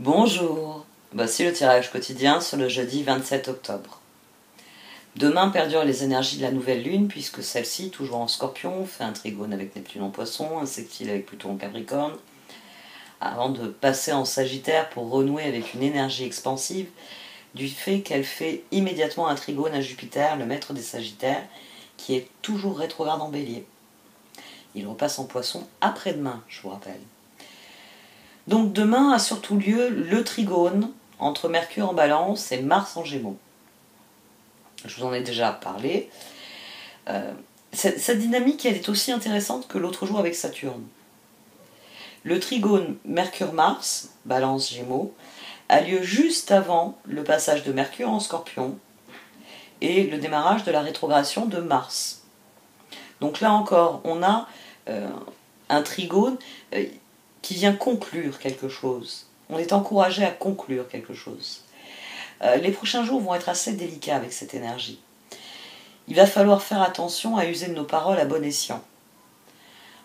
Bonjour, voici le tirage quotidien sur le jeudi 27 octobre. Demain perdurent les énergies de la nouvelle lune puisque celle-ci, toujours en Scorpion, fait un trigone avec Neptune en Poisson, un sextile avec Pluton en Capricorne, avant de passer en Sagittaire pour renouer avec une énergie expansive du fait qu'elle fait immédiatement un trigone à Jupiter, le maître des Sagittaires, qui est toujours rétrograde en Bélier. Il repasse en Poisson après-demain, je vous rappelle. Donc demain a surtout lieu le trigone entre Mercure en Balance et Mars en Gémeaux. Je vous en ai déjà parlé. Cette dynamique, elle est aussi intéressante que l'autre jour avec Saturne. Le trigone Mercure-Mars, Balance Gémeaux, a lieu juste avant le passage de Mercure en Scorpion et le démarrage de la rétrogradation de Mars. Donc là encore, on a un trigone qui vient conclure quelque chose. On est encouragé à conclure quelque chose. Les prochains jours vont être assez délicats avec cette énergie. Il va falloir faire attention à user de nos paroles à bon escient.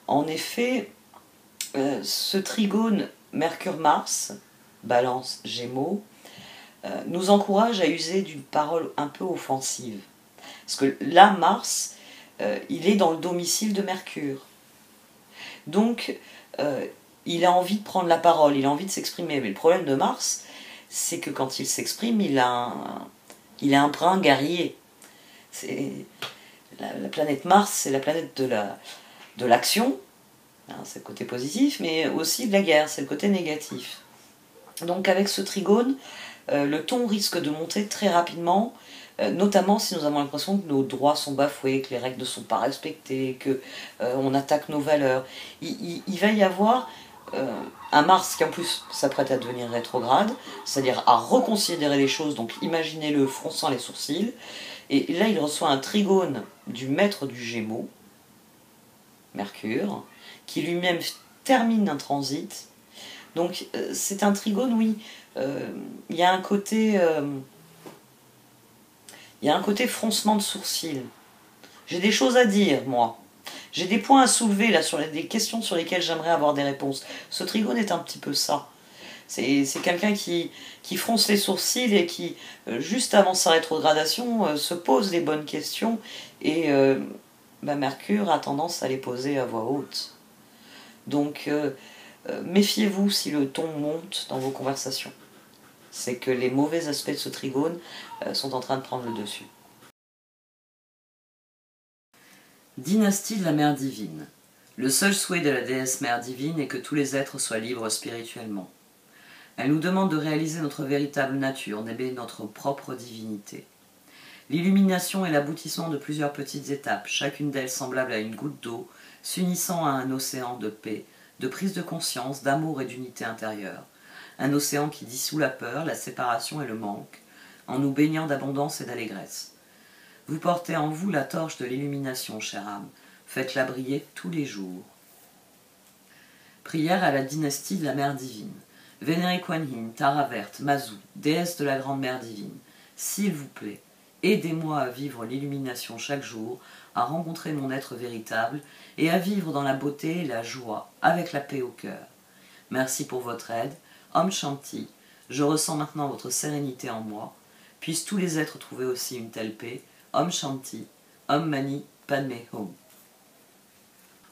En effet, ce trigone Mercure-Mars, Balance Gémeaux, nous encourage à user d'une parole un peu offensive. Parce que là, Mars, il est dans le domicile de Mercure. Donc, il a envie de prendre la parole, il a envie de s'exprimer. Mais le problème de Mars, c'est que quand il s'exprime, il a un brin guerrier. La planète Mars, c'est la planète de l'action, hein, c'est le côté positif, mais aussi de la guerre, c'est le côté négatif. Donc avec ce trigone, le ton risque de monter très rapidement, notamment si nous avons l'impression que nos droits sont bafoués, que les règles ne sont pas respectées, qu'on attaque nos valeurs. Il va y avoir un Mars qui en plus s'apprête à devenir rétrograde, c'est-à-dire à reconsidérer les choses, donc imaginez-le fronçant les sourcils, et là il reçoit un trigone du maître du Gémeaux, Mercure, qui lui-même termine un transit. Donc c'est un trigone, oui, il y a un côté froncement de sourcils. J'ai des choses à dire, moi. J'ai des points à soulever, là, sur des questions sur lesquelles j'aimerais avoir des réponses. Ce trigone est un petit peu ça. C'est quelqu'un qui fronce les sourcils et qui, juste avant sa rétrogradation, se pose les bonnes questions. Et Mercure a tendance à les poser à voix haute. Donc, méfiez-vous si le ton monte dans vos conversations. C'est que les mauvais aspects de ce trigone sont en train de prendre le dessus. Dynastie de la Mère Divine. Le seul souhait de la déesse Mère Divine est que tous les êtres soient libres spirituellement. Elle nous demande de réaliser notre véritable nature, d'aimer notre propre divinité. L'illumination est l'aboutissement de plusieurs petites étapes, chacune d'elles semblable à une goutte d'eau, s'unissant à un océan de paix, de prise de conscience, d'amour et d'unité intérieure. Un océan qui dissout la peur, la séparation et le manque, en nous baignant d'abondance et d'allégresse. Vous portez en vous la torche de l'illumination, chère âme. Faites-la briller tous les jours. Prière à la dynastie de la Mère Divine. Vénérée Kuan Yin, Tara Verte, Mazou, déesse de la Grande Mère Divine, s'il vous plaît, aidez-moi à vivre l'illumination chaque jour, à rencontrer mon être véritable et à vivre dans la beauté et la joie, avec la paix au cœur. Merci pour votre aide. Om Shanti. Je ressens maintenant votre sérénité en moi. Puissent tous les êtres trouver aussi une telle paix. Om Shanti. Om Mani Padme Hum.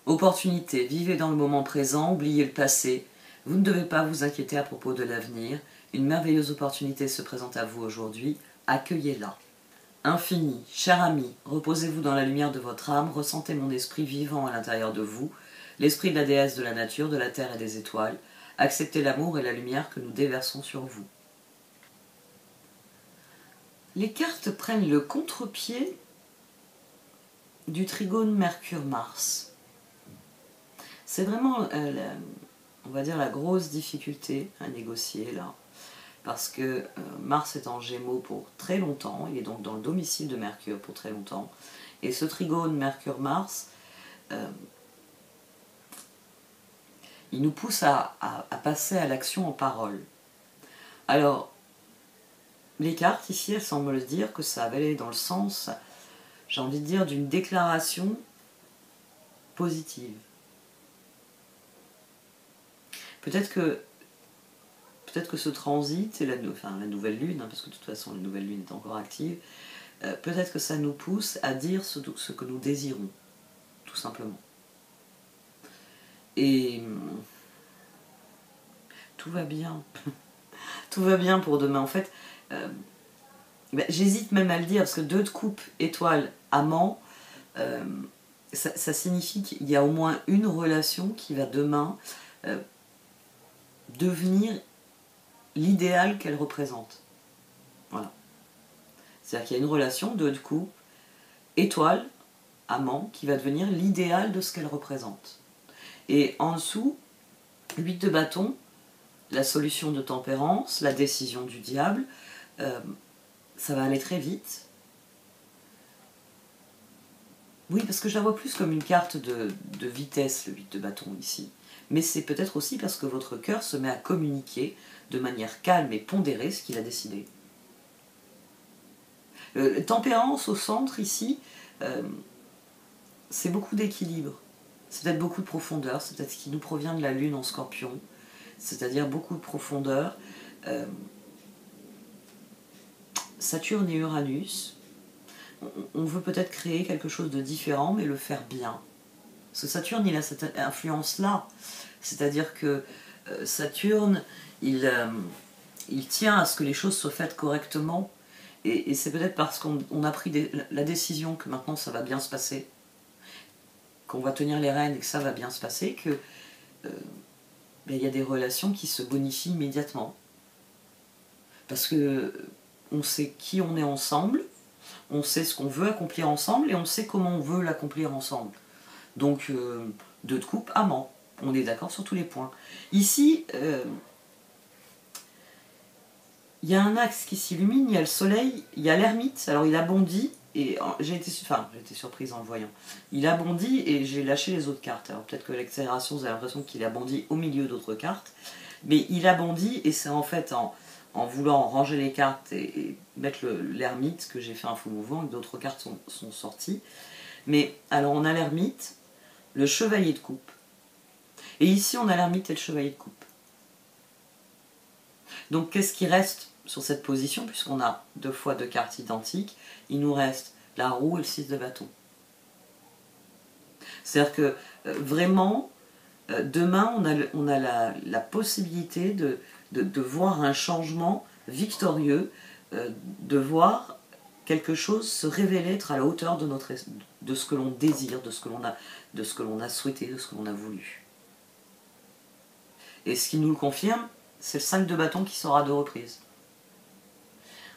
Opportunité. Vivez dans le moment présent, oubliez le passé. Vous ne devez pas vous inquiéter à propos de l'avenir. Une merveilleuse opportunité se présente à vous aujourd'hui. Accueillez-la. Infini, cher ami, reposez-vous dans la lumière de votre âme, ressentez mon esprit vivant à l'intérieur de vous, l'esprit de la déesse de la nature, de la terre et des étoiles. Acceptez l'amour et la lumière que nous déversons sur vous. Les cartes prennent le contre-pied du trigone Mercure-Mars. C'est vraiment, on va dire, la grosse difficulté à négocier là. Parce que Mars est en Gémeaux pour très longtemps, il est donc dans le domicile de Mercure pour très longtemps. Et ce trigone Mercure-Mars, il nous pousse à passer à l'action en parole. Alors, les cartes ici, elles semblent dire que ça va aller dans le sens, j'ai envie de dire, d'une déclaration positive. Peut-être que peut-être que ce transit, et la nouvelle lune, hein, parce que de toute façon la nouvelle lune est encore active, peut-être que ça nous pousse à dire ce que nous désirons, tout simplement. Et tout va bien. Tout va bien pour demain. En fait, j'hésite même à le dire, parce que 2 de coupe, étoile, amant, ça signifie qu'il y a au moins une relation qui va demain devenir l'idéal qu'elle représente. Voilà. C'est-à-dire qu'il y a une relation, 2 de coupe, étoile, amant, qui va devenir l'idéal de ce qu'elle représente. Et en dessous, 8 de bâton, la solution de tempérance, la décision du diable, ça va aller très vite. Oui, parce que je la vois plus comme une carte de vitesse, le 8 de bâton ici. Mais c'est peut-être aussi parce que votre cœur se met à communiquer de manière calme et pondérée ce qu'il a décidé. Tempérance au centre ici, c'est beaucoup d'équilibre. C'est peut-être beaucoup de profondeur, c'est peut-être ce qui nous provient de la lune en scorpion, c'est-à-dire beaucoup de profondeur. Saturne et Uranus, on veut peut-être créer quelque chose de différent, mais le faire bien. Parce que Saturne, il a cette influence-là. C'est-à-dire que Saturne, il tient à ce que les choses soient faites correctement. Et c'est peut-être parce qu'on a pris la décision que maintenant ça va bien se passer, qu'on va tenir les rênes et que ça va bien se passer, que y a des relations qui se bonifient immédiatement. Parce que on sait qui on est ensemble, on sait ce qu'on veut accomplir ensemble et on sait comment on veut l'accomplir ensemble. Donc, 2 de coupe, amant. On est d'accord sur tous les points. Ici, il y a un axe qui s'illumine, il y a le soleil, il y a l'ermite. Alors, il a bondi, et j'ai été surprise en le voyant. Il a bondi et j'ai lâché les autres cartes. Alors, peut-être que l'accélération, vous avez l'impression qu'il a bondi au milieu d'autres cartes. Mais il a bondi, et c'est en fait en voulant ranger les cartes et mettre l'ermite que j'ai fait un faux mouvement, et d'autres cartes sont sorties. Mais alors on a l'ermite, le chevalier de coupe. Et ici on a l'ermite et le chevalier de coupe. Donc qu'est-ce qui reste sur cette position, puisqu'on a 2 fois 2 cartes identiques? Il nous reste la roue et le 6 de bâton. C'est-à-dire que vraiment, demain on a la possibilité de voir un changement victorieux, de voir quelque chose se révéler être à la hauteur de ce que l'on désire, de ce que l'on a souhaité, de ce que l'on a voulu. Et ce qui nous le confirme, c'est le 5 de bâton qui sera à 2 reprises.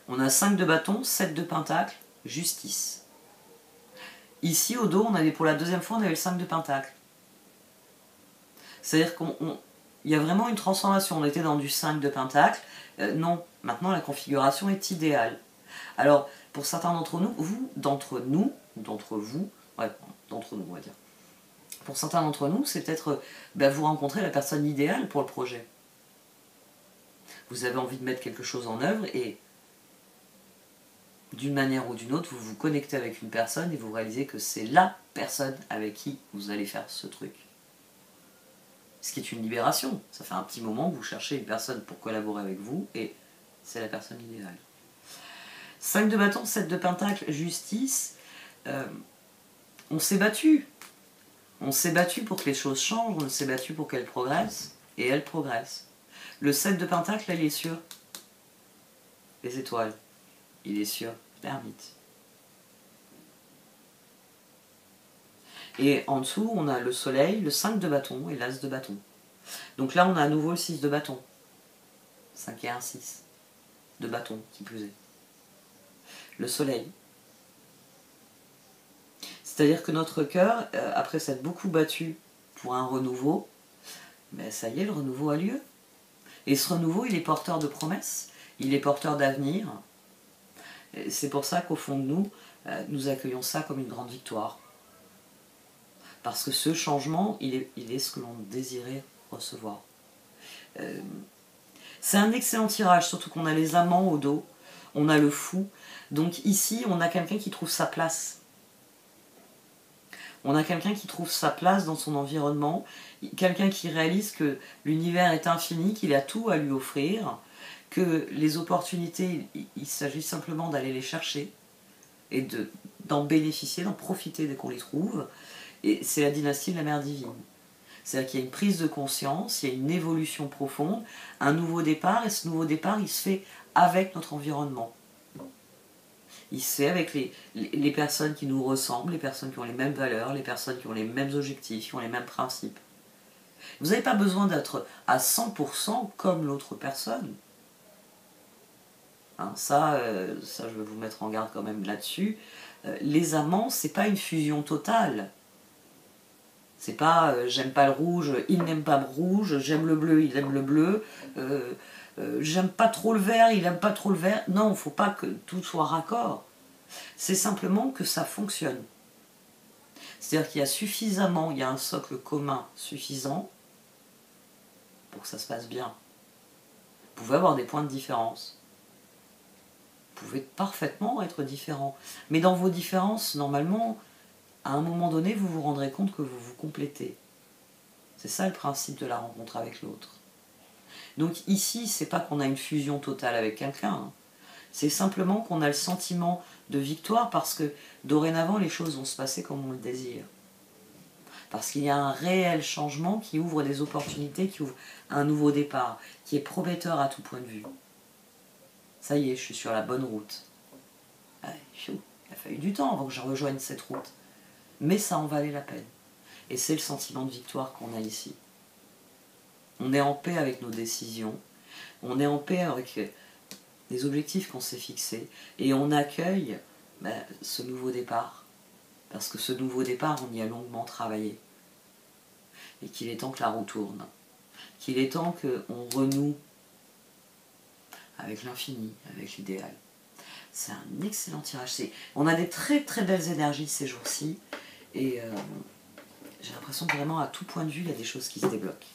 On a 5 de bâton, 7 de pentacle, justice. Ici, au dos, pour la 2e fois, on avait le 5 de pentacle. C'est-à-dire qu'il y a vraiment une transformation. On était dans du 5 de pentacle. Non, maintenant la configuration est idéale. Alors, pour certains d'entre nous, d'entre vous, on va dire. Pour certains d'entre nous, c'est peut-être vous rencontrez la personne idéale pour le projet. Vous avez envie de mettre quelque chose en œuvre et d'une manière ou d'une autre, vous vous connectez avec une personne et vous réalisez que c'est la personne avec qui vous allez faire ce truc. Ce qui est une libération. Ça fait un petit moment que vous cherchez une personne pour collaborer avec vous et c'est la personne idéale. 5 de bâton, 7 de pentacle, justice. On s'est battu. On s'est battu pour que les choses changent, on s'est battu pour qu'elles progressent, et elles progressent. Le 7 de pentacle, là, il est sur les étoiles. Il est sur l'ermite. Et en dessous, on a le soleil, le 5 de bâton et l'as de bâton. Donc là, on a à nouveau le 6 de bâton. 5 et 1, 6 de bâton, qui plus est. Le soleil. C'est-à-dire que notre cœur, après s'être beaucoup battu pour un renouveau, ça y est, le renouveau a lieu. Et ce renouveau, il est porteur de promesses, il est porteur d'avenir. C'est pour ça qu'au fond de nous, nous accueillons ça comme une grande victoire. Parce que ce changement, il est ce que l'on désirait recevoir. C'est un excellent tirage, surtout qu'on a les amants au dos, on a le fou. Donc ici, on a quelqu'un qui trouve sa place. On a quelqu'un qui trouve sa place dans son environnement, quelqu'un qui réalise que l'univers est infini, qu'il a tout à lui offrir, que les opportunités, il s'agit simplement d'aller les chercher et d'en bénéficier, d'en profiter dès qu'on les trouve. Et c'est la dynastie de la mère divine. C'est-à-dire qu'il y a une prise de conscience, il y a une évolution profonde, un nouveau départ, et ce nouveau départ, il se fait avec notre environnement. Il se fait avec les personnes qui nous ressemblent, les personnes qui ont les mêmes valeurs, les personnes qui ont les mêmes objectifs, qui ont les mêmes principes. Vous n'avez pas besoin d'être à 100% comme l'autre personne. Hein, ça, je vais vous mettre en garde quand même là-dessus. Les amants, c'est pas une fusion totale. C'est pas j'aime pas le rouge, il n'aime pas le rouge, j'aime le bleu, il aime le bleu, j'aime pas trop le vert, il aime pas trop le vert. Non, il ne faut pas que tout soit raccord. C'est simplement que ça fonctionne. C'est-à-dire qu'il y a suffisamment, il y a un socle commun suffisant pour que ça se passe bien. Vous pouvez avoir des points de différence. Vous pouvez parfaitement être différents. Mais dans vos différences, normalement, à un moment donné, vous vous rendrez compte que vous vous complétez. C'est ça le principe de la rencontre avec l'autre. Donc ici, c'est pas qu'on a une fusion totale avec quelqu'un, hein. C'est simplement qu'on a le sentiment de victoire parce que dorénavant, les choses vont se passer comme on le désire. Parce qu'il y a un réel changement qui ouvre des opportunités, qui ouvre un nouveau départ, qui est prometteur à tout point de vue. Ça y est, je suis sur la bonne route. Il a fallu du temps avant que je rejoigne cette route. Mais ça en valait la peine. Et c'est le sentiment de victoire qu'on a ici. On est en paix avec nos décisions, on est en paix avec les objectifs qu'on s'est fixés, et on accueille ce nouveau départ. Parce que ce nouveau départ, on y a longuement travaillé. Et qu'il est temps que la roue tourne. Qu'il est temps qu'on renoue avec l'infini, avec l'idéal. C'est un excellent tirage. On a des très très belles énergies ces jours-ci, et j'ai l'impression que vraiment à tout point de vue, il y a des choses qui se débloquent.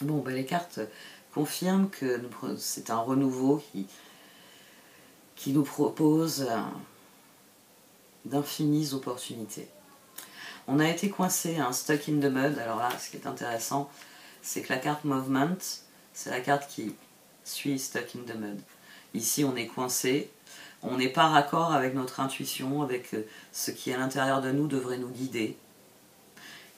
Bon, les cartes confirment que c'est un renouveau qui nous propose d'infinies opportunités. On a été coincé, stuck in the mud. Alors là, ce qui est intéressant, c'est que la carte Movement, c'est la carte qui suit stuck in the mud. Ici, on est coincé, on n'est pas raccord avec notre intuition, avec ce qui à l'intérieur de nous devrait nous guider.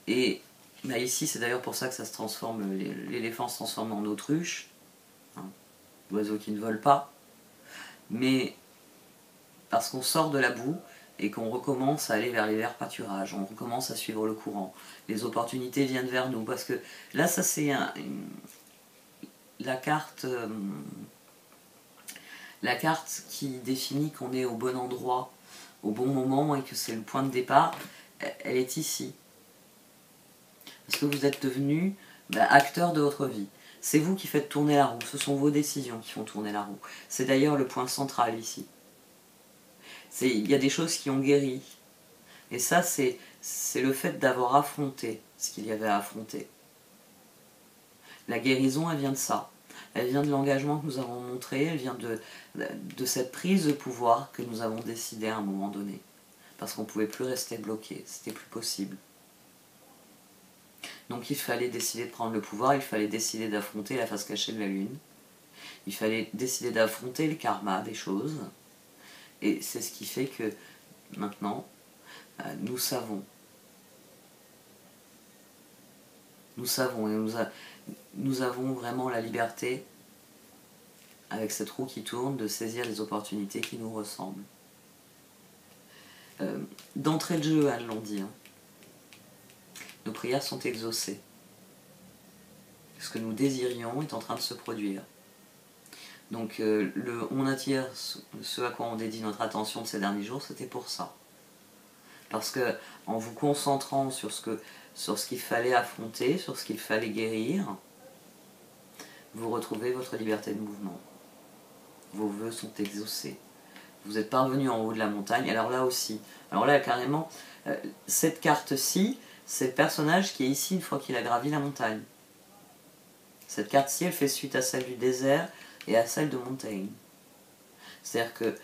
Et ici, c'est d'ailleurs pour ça que ça se transforme, l'éléphant se transforme en autruche, l'oiseau qui ne vole pas, mais parce qu'on sort de la boue et qu'on recommence à aller vers les verts pâturages, on recommence à suivre le courant, les opportunités viennent vers nous, parce que là, ça c'est la carte qui définit qu'on est au bon endroit, au bon moment, et que c'est le point de départ, elle est ici. Parce que vous êtes devenu acteur de votre vie. C'est vous qui faites tourner la roue, ce sont vos décisions qui font tourner la roue. C'est d'ailleurs le point central ici. Il y a des choses qui ont guéri. Et ça, c'est le fait d'avoir affronté ce qu'il y avait à affronter. La guérison, elle vient de ça. Elle vient de l'engagement que nous avons montré, elle vient de cette prise de pouvoir que nous avons décidé à un moment donné. Parce qu'on ne pouvait plus rester bloqué, c'était plus possible. Donc il fallait décider de prendre le pouvoir, il fallait décider d'affronter la face cachée de la lune. Il fallait décider d'affronter le karma des choses. Et c'est ce qui fait que maintenant, nous savons. Nous savons et nous avons vraiment la liberté, avec cette roue qui tourne, de saisir les opportunités qui nous ressemblent. D'entrée de jeu, elles l'ont dit. Nos prières sont exaucées. Ce que nous désirions est en train de se produire. Donc on attire ce à quoi on dédie notre attention de ces derniers jours, c'était pour ça. Parce que en vous concentrant sur ce qu'il fallait affronter, sur ce qu'il fallait guérir, vous retrouvez votre liberté de mouvement. Vos vœux sont exaucés. Vous êtes parvenu en haut de la montagne. Alors là aussi, alors là carrément, cette carte-ci, c'est le personnage qui est ici une fois qu'il a gravi la montagne. Cette carte-ci, elle fait suite à celle du désert et à celle de Montaigne. C'est-à-dire que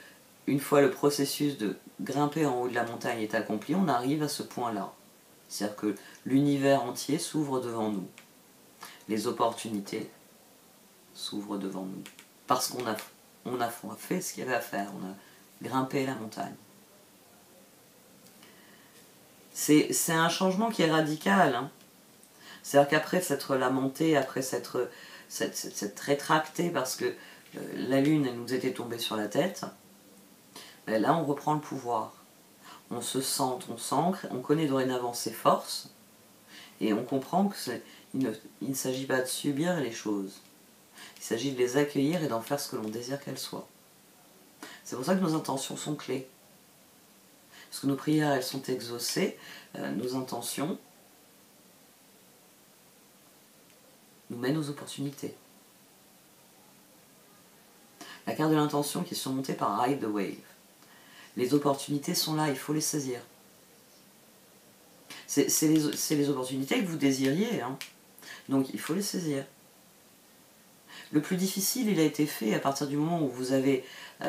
une fois le processus de grimper en haut de la montagne est accompli, on arrive à ce point-là. C'est-à-dire que l'univers entier s'ouvre devant nous. Les opportunités s'ouvrent devant nous. Parce qu'on a fait ce qu'il y avait à faire, on a grimpé la montagne. C'est un changement qui est radical. Hein. C'est-à-dire qu'après s'être lamenté, après s'être rétracté parce que la lune elle nous était tombée sur la tête, ben là on reprend le pouvoir. On se centre, on s'ancre, on connaît dorénavant ses forces et on comprend qu'il ne s'agit pas de subir les choses. Il s'agit de les accueillir et d'en faire ce que l'on désire qu'elles soient. C'est pour ça que nos intentions sont clés. Parce que nos prières, elles sont exaucées, nos intentions nous mènent aux opportunités. La carte de l'intention qui est surmontée par Ride the Wave. Les opportunités sont là, il faut les saisir. C'est les opportunités que vous désiriez, hein. Donc il faut les saisir. Le plus difficile, il a été fait à partir du moment où vous avez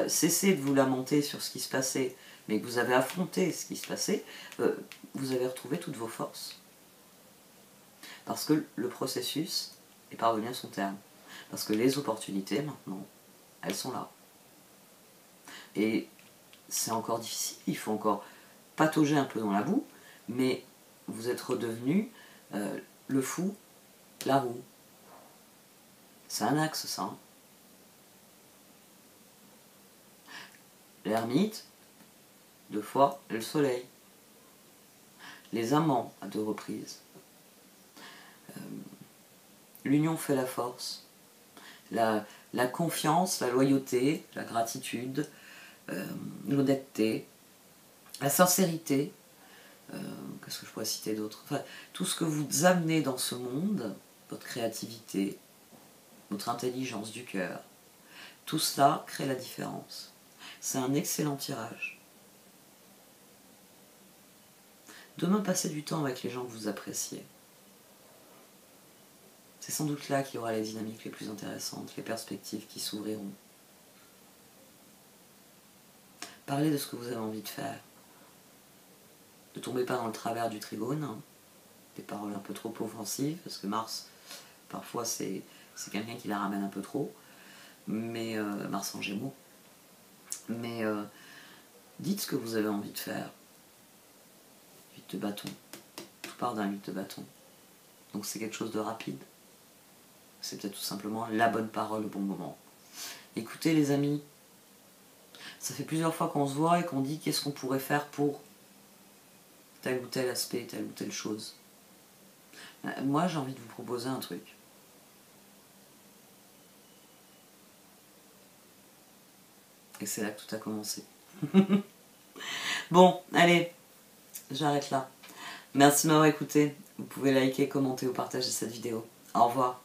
cessé de vous lamenter sur ce qui se passait, mais que vous avez affronté ce qui se passait, vous avez retrouvé toutes vos forces. Parce que le processus est parvenu à son terme. Parce que les opportunités, maintenant, elles sont là. Et c'est encore difficile, il faut encore patauger un peu dans la boue, mais vous êtes redevenu le fou, la roue. C'est un axe, ça. Hein. L'ermite, 2 fois, et le soleil. Les amants, à 2 reprises. L'union fait la force. La confiance, la loyauté, la gratitude, l'honnêteté, la sincérité, qu'est-ce que je pourrais citer d'autre, enfin, tout ce que vous amenez dans ce monde, votre créativité, votre intelligence du cœur, tout cela crée la différence. C'est un excellent tirage. Demain, passez du temps avec les gens que vous appréciez. C'est sans doute là qu'il y aura les dynamiques les plus intéressantes, les perspectives qui s'ouvriront. Parlez de ce que vous avez envie de faire. Ne tombez pas dans le travers du trigone, hein. Des paroles un peu trop offensives, parce que Mars, parfois c'est quelqu'un qui la ramène un peu trop, mais Mars en Gémeaux. Mais dites ce que vous avez envie de faire. 8 de bâton. Tout part d'un 8 de bâton. Donc c'est quelque chose de rapide. C'est peut-être tout simplement la bonne parole au bon moment. Écoutez les amis, ça fait plusieurs fois qu'on se voit et qu'on dit qu'est-ce qu'on pourrait faire pour tel ou tel aspect, telle ou telle chose. Moi j'ai envie de vous proposer un truc. Et c'est là que tout a commencé. Bon, allez, j'arrête là. Merci de m'avoir écouté. Vous pouvez liker, commenter ou partager cette vidéo. Au revoir.